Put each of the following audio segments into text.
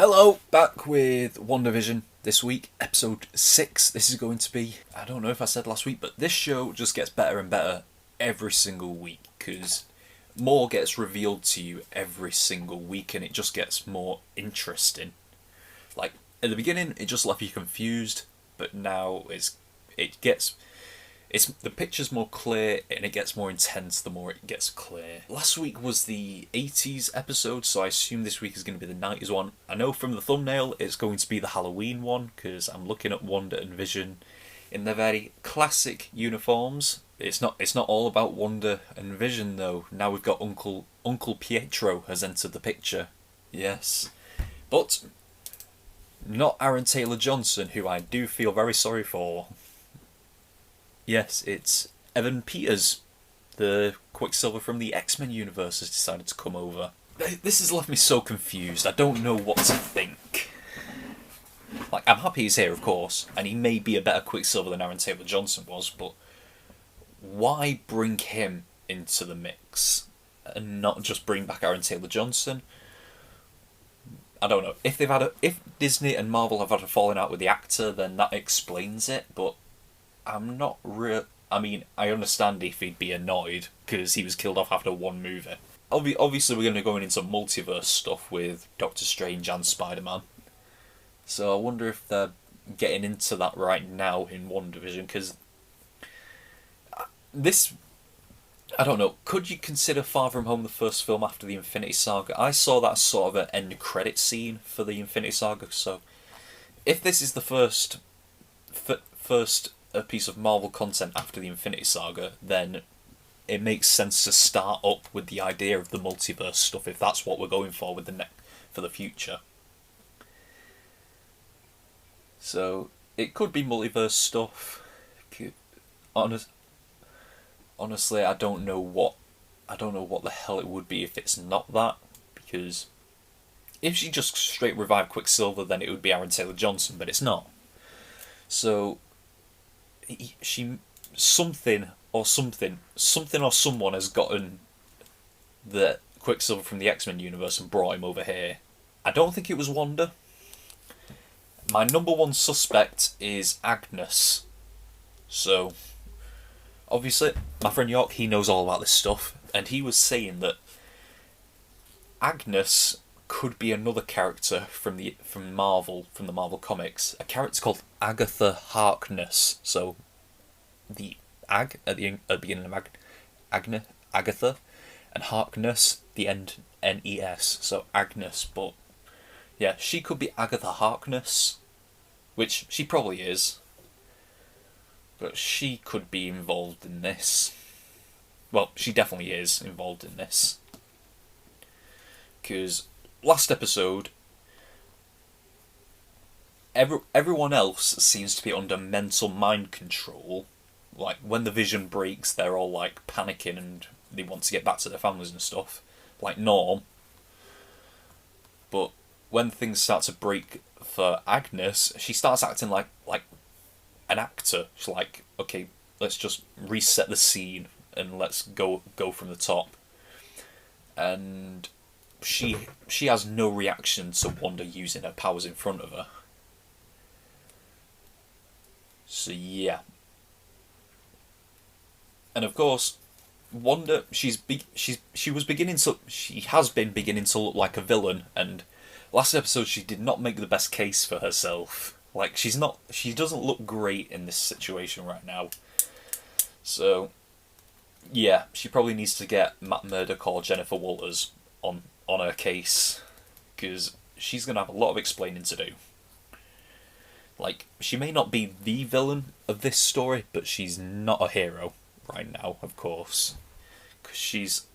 Hello, back with WandaVision this week, episode 6. This is going to be, I don't know if I said last week, but this show just gets better and better every single week because more gets revealed to you every single week and it just gets more interesting. Like, at the beginning, it just left you confused, but now the picture's more clear and it gets more intense the more it gets clear. Last week was the 80s episode, so I assume this week is going to be the 90s one. I know from the thumbnail it's going to be the Halloween one because I'm looking at Wanda and Vision in their very classic uniforms. It's not all about Wanda and Vision though. Now we've got Uncle Pietro has entered the picture. Yes. But not Aaron Taylor Johnson, who I do feel very sorry for. Yes, it's Evan Peters, the Quicksilver from the X-Men universe, has decided to come over. This has left me so confused. I don't know what to think. Like, I'm happy he's here, of course, and he may be a better Quicksilver than Aaron Taylor Johnson was, but why bring him into the mix and not just bring back Aaron Taylor Johnson? I don't know. If Disney and Marvel have had a falling out with the actor, then that explains it, but I'm not real. I mean, I understand if he'd be annoyed because he was killed off after one movie. Obviously, we're going to go into multiverse stuff with Doctor Strange and Spider-Man. So I wonder if they're getting into that right now in WandaVision because this. I don't know. Could you consider Far From Home the first film after the Infinity Saga? I saw that as sort of an end credit scene for the Infinity Saga. So, if this is the first a piece of Marvel content after the Infinity Saga, then it makes sense to start up with the idea of the multiverse stuff if that's what we're going for with for the future. So it could be multiverse stuff. Honestly, I don't know what the hell it would be if it's not that, because if she just straight revived Quicksilver, then it would be Aaron Taylor Johnson, but it's not. So something or someone has gotten the Quicksilver from the X-Men universe and brought him over here. I don't think it was Wanda. My number one suspect is Agnes. So, obviously, my friend York, he knows all about this stuff, and he was saying that Agnes could be another character from the Marvel comics, a character called Agatha Harkness. So, the at the beginning of Agatha, and Harkness, the end Nes. So Agnes, but yeah, she could be Agatha Harkness, which she probably is. But she could be involved in this. Well, she definitely is involved in this. Because last episode, everyone else seems to be under mental mind control. Like, when the Vision breaks, they're all, like, panicking and they want to get back to their families and stuff. Like Norm. But when things start to break for Agnes, she starts acting like an actor. She's like, okay, let's just reset the scene and let's go from the top. And she has no reaction to Wanda using her powers in front of her. So yeah. And of course, Wanda, she has been beginning to look like a villain, and last episode she did not make the best case for herself. Like, she doesn't look great in this situation right now. So, yeah, she probably needs to get Matt Murdock or Jennifer Walters on her case, because she's going to have a lot of explaining to do. Like, she may not be the villain of this story, but she's not a hero right now, of course. Because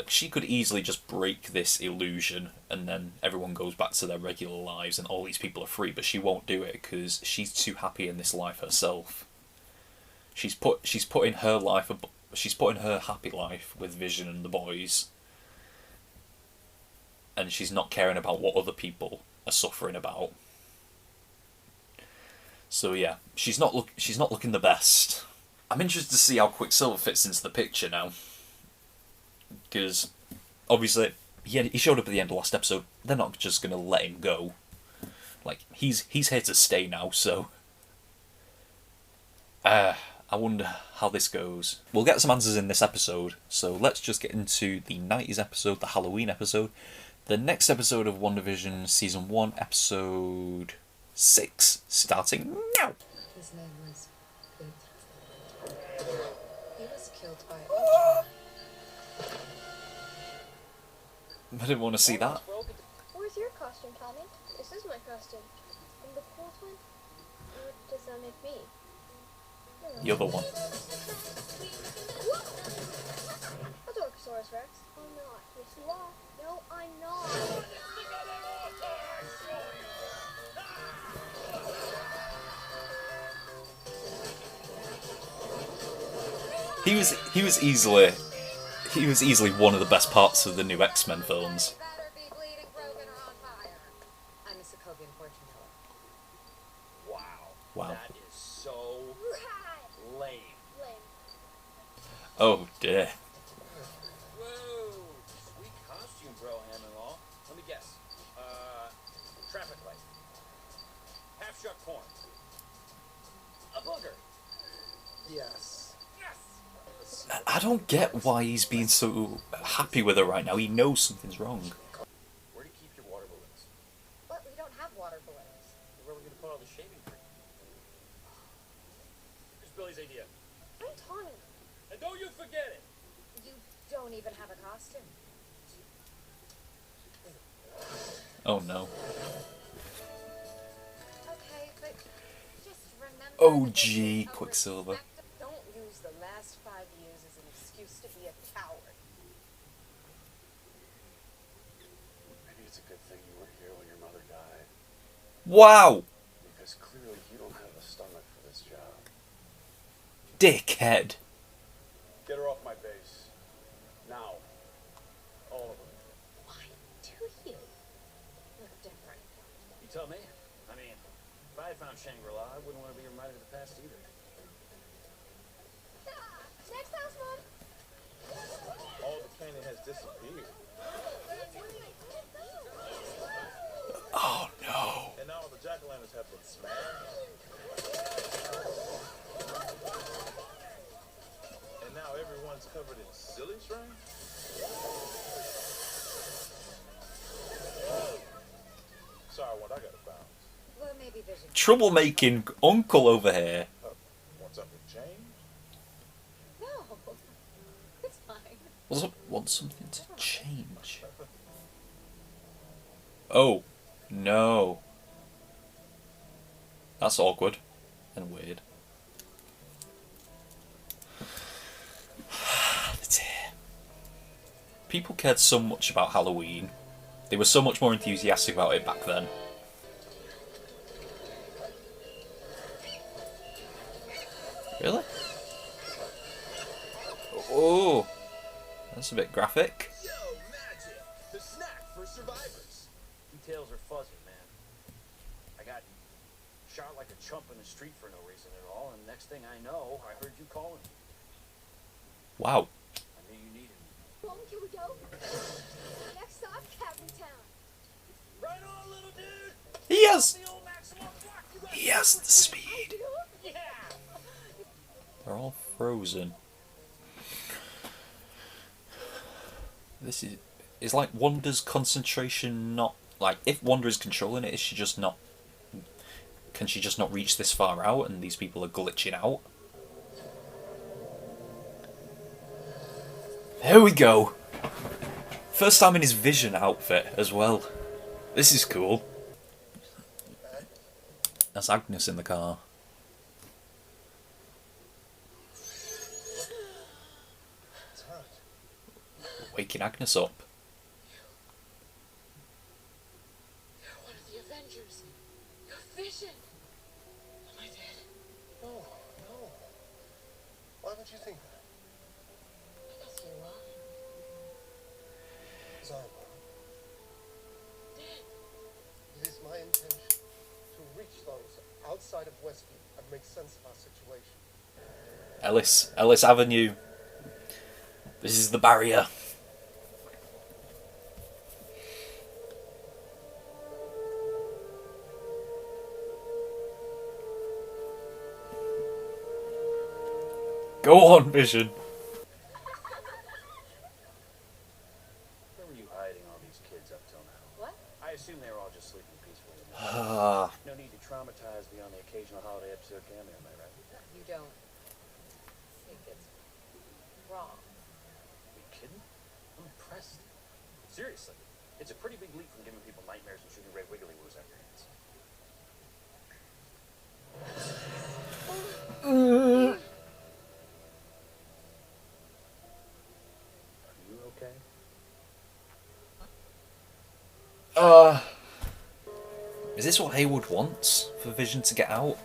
she could easily just break this illusion and then everyone goes back to their regular lives and all these people are free, but she won't do it because she's too happy in this life herself. She's putting her happy life with Vision and the boys, and she's not caring about what other people are suffering about. So yeah, she's not looking the best. I'm interested to see how Quicksilver fits into the picture now, because obviously Yeah, he showed up at the end of last episode. They're not just gonna let him go. Like, he's here to stay now, so... I wonder how this goes. We'll get some answers in this episode, so let's just get into the 90s episode, the Halloween episode. The next episode of WandaVision Season 1, Episode 6, starting now! His name was Pete. He was killed by Ultron. I didn't want to see that. Where's your costume, Tommy? This is my costume. And the fourth one? What does that make me? The other one. A Dorkosaurus Rex. I'm not. Yes, you are. No, I'm not. He was easily one of the best parts of the new X-Men films. I'm a Sokovian fortune teller. Wow. That is so lame. Oh dear. Whoa, sweet costume, bro, Ham-in-Law. Let me guess. Traffic light. Half-shut corn. A booger. Yes. Yes! I don't get why he's being so happy with her right now. He knows something's wrong. Where do you keep your water balloons? What? We don't have water balloons. Where are we going to put all the shaving cream? Here's Billy's idea. I'm Tommy. And don't you forget it! You don't even have a costume. Oh no. Okay, but just remember. Oh that gee, this is a Quicksilver. Don't use the last 5 years as an excuse to be a coward. Maybe it's a good thing you weren't here when your mother died. Wow! Because clearly you don't have the stomach for this job. Dickhead. Get her off my base. Now. All of them. Why do you look different? You tell me. I mean, if I had found Shangri-La, I wouldn't want to be reminded of the past either. Next house, Mom. All the candy has disappeared. Oh no. And now all the jack-o'-lanterns have been smashed. And now everyone's covered in silly string? Sorry, what I gotta bounce. Well, maybe Vision. Troublemaking uncle over here. Want something to change? No, it's fine. Want something to change. Oh, no. That's awkward and weird. People cared so much about Halloween. They were so much more enthusiastic about it back then. Really? Oh, that's a bit graphic. Yo, magic! The snack for survivors. Details are fuzzy, man. I got shot like a chump in the street for no reason at all, and next thing I know, I heard you calling me. Wow. I knew you needed me. Mom, can we go? Next stop, Cabin Town. Right on, little dude! He has, The old maximum block, you got he has the speed. Yeah! They're all frozen. This is like Wanda's concentration not like if Wanda is controlling it, is she just not? Can she just not reach this far out and these people are glitching out? There we go. First time in his Vision outfit as well. This is cool. That's Agnes in the car. It's hot. Waking Agnes up. You're one of the Avengers. You're Vision. Am I dead? No, no. Why would you think that? Because you are. Zarma, it is my intention to reach those outside of Westview and make sense of our situation. Ellis Avenue. This is the barrier. Go on, Vision. Where were you hiding all these kids up till now? What? I assume they were all just sleeping peacefully. Ah, No need to traumatize beyond the occasional holiday episode cameo, am I right? You don't think it's wrong? Are you kidding? I'm impressed. Seriously, it's a pretty big leap from giving people nightmares and shooting red wiggly woos out your hands. Are you okay? Is this what Haywood wants for Vision to get out?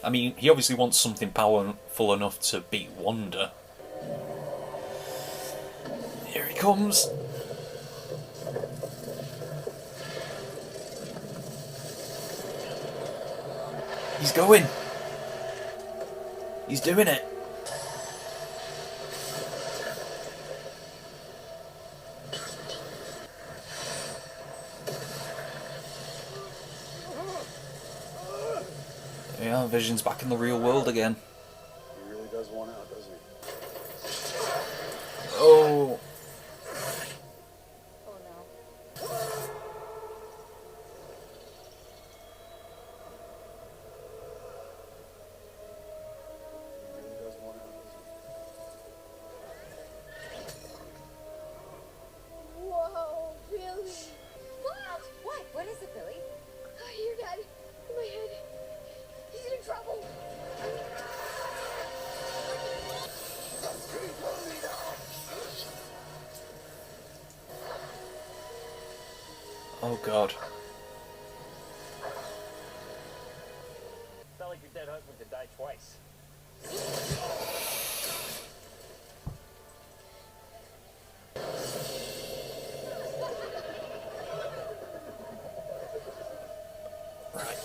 I mean, he obviously wants something powerful enough to beat Wanda. Here he comes. He's going. He's doing it. Yeah, Vision's back in the real world again. He really does want out, doesn't he? Oh. Oh no. He really does want out, doesn't he? Whoa, Billy. What? What? What is it, Billy? I hear Dad in my head. He's in trouble. Oh God. Felt like your dead husband could die twice. Right.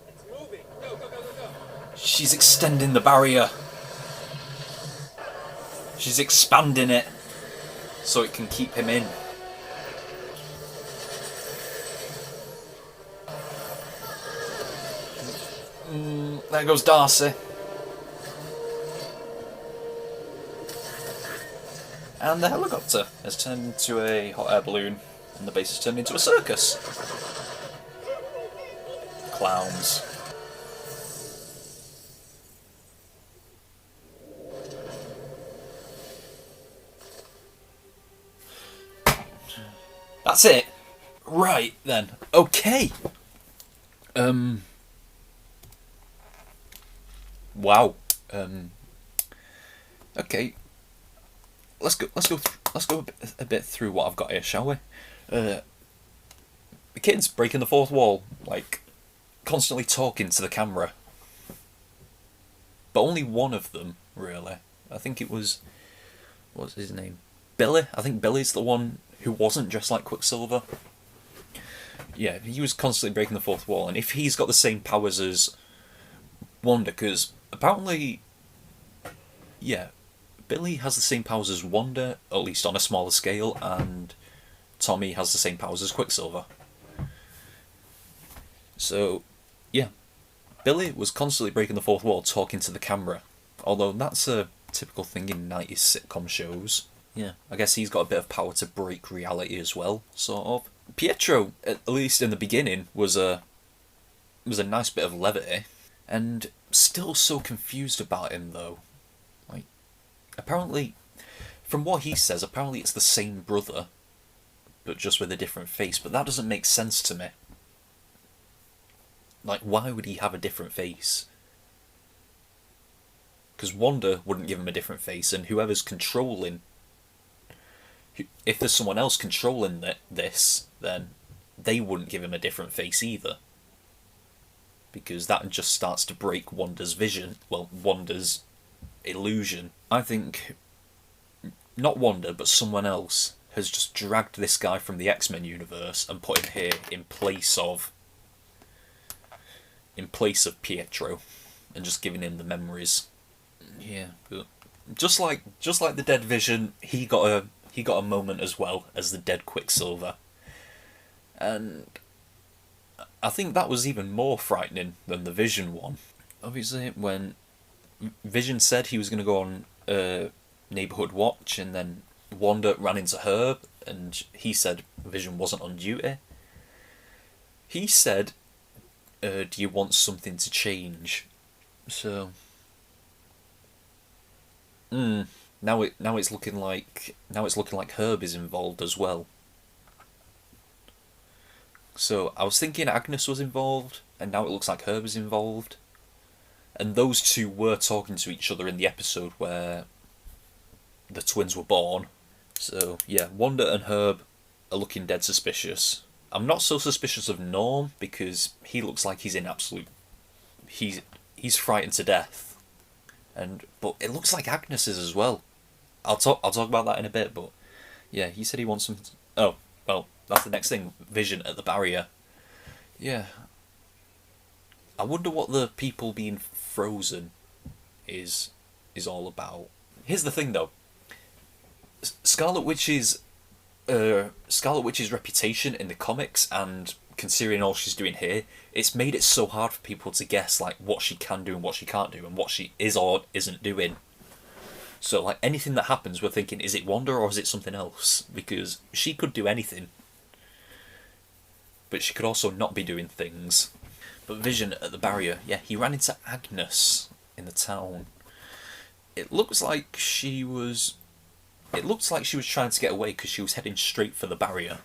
It's moving. Go, go, go, go, go. She's extending the barrier. She's expanding it so it can keep him in. There goes Darcy. And the helicopter has turned into a hot air balloon, and the base has turned into a circus. Clowns. That's it. Right then. Okay. Wow. Okay. Let's go a bit through what I've got here, shall we? The kids breaking the fourth wall, like constantly talking to the camera. But only one of them, really. I think it was, what's his name? Billy. I think Billy's the one who wasn't dressed like Quicksilver. Yeah, he was constantly breaking the fourth wall, and if he's got the same powers as Wanda, because apparently, yeah, Billy has the same powers as Wanda, at least on a smaller scale, and Tommy has the same powers as Quicksilver. So, yeah, Billy was constantly breaking the fourth wall, talking to the camera, although that's a typical thing in 90s sitcom shows. Yeah, I guess he's got a bit of power to break reality as well, sort of. Pietro, at least in the beginning, was a nice bit of levity, and still so confused about him though. Like, apparently, from what he says, apparently it's the same brother, but just with a different face. But that doesn't make sense to me. Like, why would he have a different face? Because Wanda wouldn't give him a different face, and whoever's controlling, if there's someone else controlling this, then they wouldn't give him a different face either. Because that just starts to break Wanda's vision, well, Wanda's illusion. I think not Wanda, but someone else has just dragged this guy from the X-Men universe and put him here in place of Pietro, and just giving him the memories. Yeah, but just like the dead Vision, he got a moment as well as the dead Quicksilver, and I think that was even more frightening than the Vision one. Obviously, when Vision said he was going to go on a neighborhood watch, and then Wanda ran into Herb, and he said Vision wasn't on duty. He said, "Do you want something to change?" So, now it's looking like Herb is involved as well. So I was thinking Agnes was involved, and now it looks like Herb is involved. And those two were talking to each other in the episode where the twins were born. So yeah, Wanda and Herb are looking dead suspicious. I'm not so suspicious of Norm, because he looks like he's in absolute... He's frightened to death. But it looks like Agnes is as well. I'll talk about that in a bit, but yeah, he said he wants some... Oh, well, that's the next thing. Vision at the barrier. Yeah. I wonder what the people being frozen is all about. Here's the thing, though. Scarlet Witch's reputation in the comics, and considering all she's doing here, it's made it so hard for people to guess like what she can do and what she can't do, and what she is or isn't doing. So like anything that happens, we're thinking, is it Wanda or is it something else? Because she could do anything, but she could also not be doing things. But Vision at the barrier, yeah, he ran into Agnes in the town. It looks like she was trying to get away because she was heading straight for the barrier.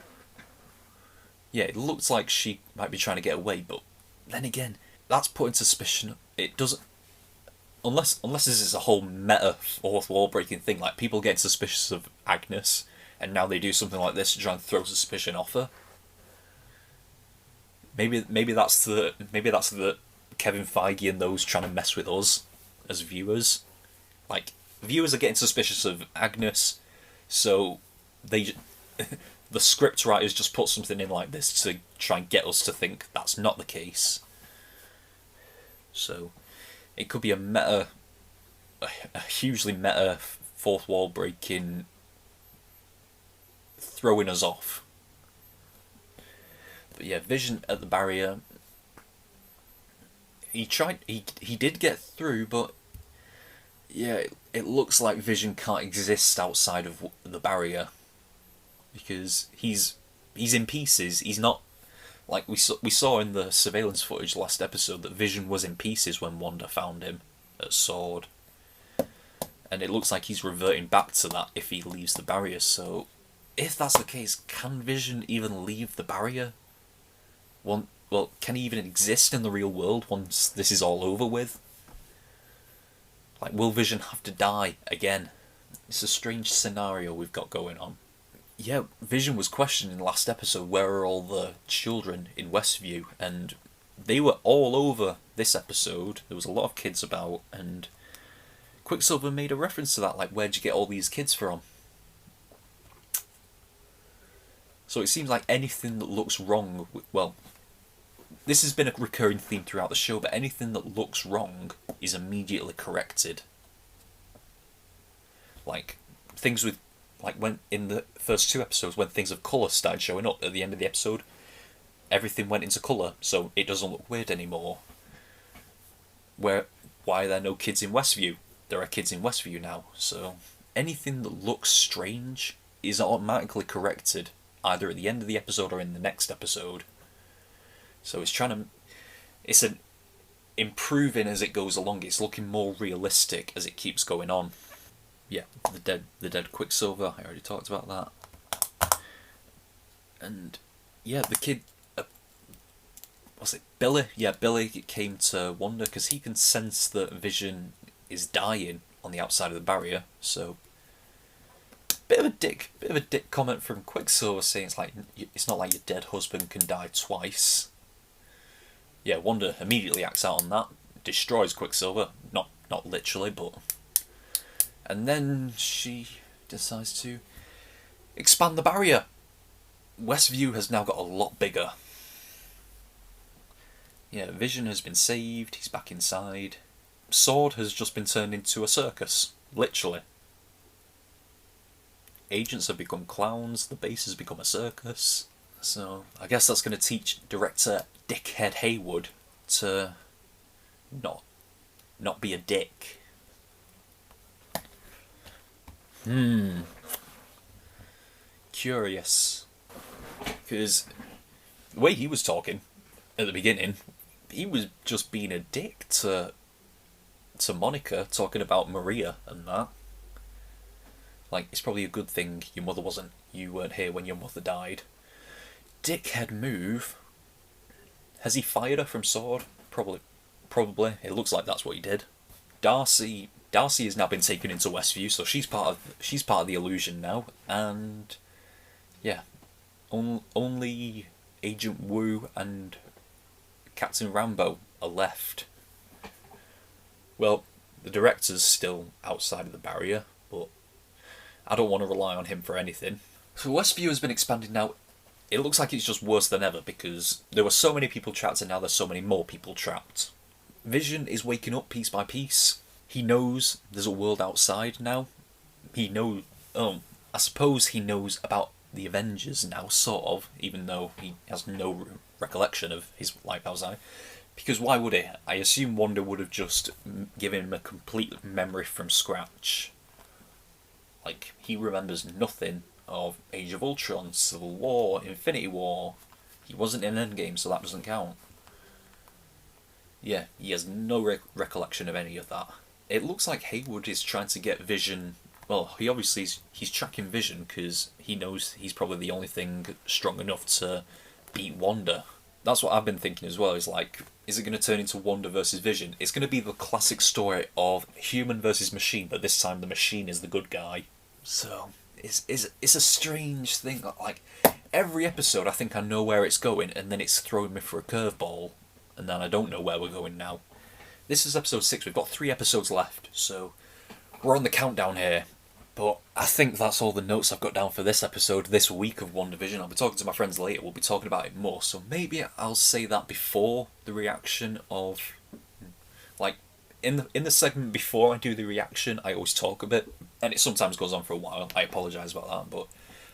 Yeah, it looks like she might be trying to get away, but then again, that's putting suspicion. It doesn't, unless this is a whole meta fourth wall breaking thing, like people getting suspicious of Agnes, and now they do something like this to try and throw suspicion off her. Maybe that's the Kevin Feige and those trying to mess with us as viewers. Like, viewers are getting suspicious of Agnes, so the script writers just put something in like this to try and get us to think that's not the case. So it could be a hugely meta fourth wall breaking, throwing us off. But yeah, Vision at the barrier. He did get through, but yeah, it looks like Vision can't exist outside of the barrier, because he's in pieces. He's not, like we saw in the surveillance footage last episode, that Vision was in pieces when Wanda found him at Sword, and it looks like he's reverting back to that if he leaves the barrier. So if that's the case, can Vision even leave the barrier? Well, can he even exist in the real world once this is all over with? Like, will Vision have to die again? It's a strange scenario we've got going on. Yeah, Vision was questioned in the last episode, where are all the children in Westview? And they were all over this episode. There was a lot of kids about, and Quicksilver made a reference to that, like, where'd you get all these kids from? So it seems like anything that looks wrong, well, this has been a recurring theme throughout the show, but anything that looks wrong is immediately corrected. Like, things with, like, when in the first two episodes, when things of colour started showing up at the end of the episode, everything went into colour, so it doesn't look weird anymore. Why are there no kids in Westview? There are kids in Westview now, so anything that looks strange is automatically corrected, either at the end of the episode or in the next episode. So it's improving as it goes along. It's looking more realistic as it keeps going on. Yeah, the dead Quicksilver, I already talked about that. And yeah, the kid, was it Billy? Yeah, Billy came to Wanda because he can sense that Vision is dying on the outside of the barrier. So bit of a dick comment from Quicksilver, saying it's not like your dead husband can die twice. Yeah, Wanda immediately acts out on that, destroys Quicksilver, not literally, but... And then she decides to expand the barrier. Westview has now got a lot bigger. Yeah, Vision has been saved, he's back inside. Sword has just been turned into a circus, literally. Agents have become clowns, the base has become a circus. So, I guess that's going to teach director dickhead Haywood to not be a dick. Curious. Because the way he was talking at the beginning, he was just being a dick to Monica, talking about Maria and that. Like, it's probably a good thing you weren't here when your mother died. Dickhead move. Has he fired her from Sword? Probably. It looks like that's what he did. Darcy has now been taken into Westview, so she's part of the illusion now, and yeah, only Agent Wu and Captain Rambo are left. Well, the director's still outside of the barrier, but I don't want to rely on him for anything. So Westview has been expanded now. It looks like it's just worse than ever because there were so many people trapped and now there's so many more people trapped. Vision is waking up piece by piece. He knows there's a world outside now. I suppose he knows about the Avengers now, sort of, even though he has no recollection of his life outside. Because why would he? I assume Wanda would have just given him a complete memory from scratch. Like, he remembers nothing of Age of Ultron, Civil War, Infinity War. He wasn't in Endgame, so that doesn't count. Yeah, he has no recollection of any of that. It looks like Haywood is trying to get Vision. Well, he's tracking Vision because he knows he's probably the only thing strong enough to beat Wanda. That's what I've been thinking as well. Is like, is it going to turn into Wanda versus Vision? It's going to be the classic story of human versus machine, but this time the machine is the good guy. So it's a strange thing. Like, every episode, I think I know where it's going, and then it's throwing me for a curveball, and then I don't know where we're going now. This is episode 6. We've got 3 episodes left, so we're on the countdown here. But I think that's all the notes I've got down for this episode, this week of WandaVision. I'll be talking to my friends later. We'll be talking about it more. So maybe I'll say that before the reaction of... Like, in the segment before I do the reaction, I always talk a bit. And it sometimes goes on for a while. I apologise about that. But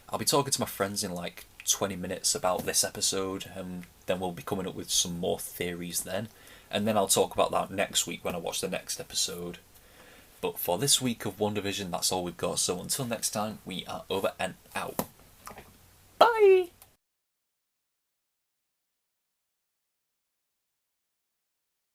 I'll be talking to my friends in like 20 minutes about this episode. And then we'll be coming up with some more theories then. And then I'll talk about that next week when I watch the next episode. But for this week of WandaVision, that's all we've got. So until next time, we are over and out. Bye!